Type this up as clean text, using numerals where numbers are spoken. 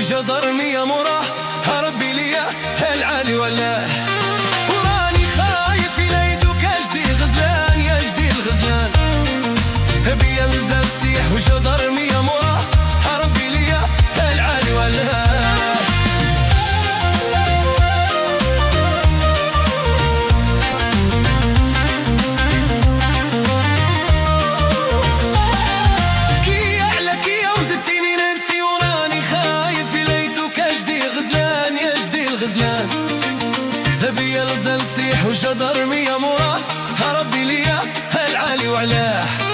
وجدرني يا مراه ربي ليا العالي والله. وراني خايف يليدوك اجدي غزلان يا جدي الغزلان، بيا نزل سيح وجدرني يا مراه ربي ليا العالي والله. بيا نزل سيح وجدرني يا مراه ربي ليا العالي وعلاه.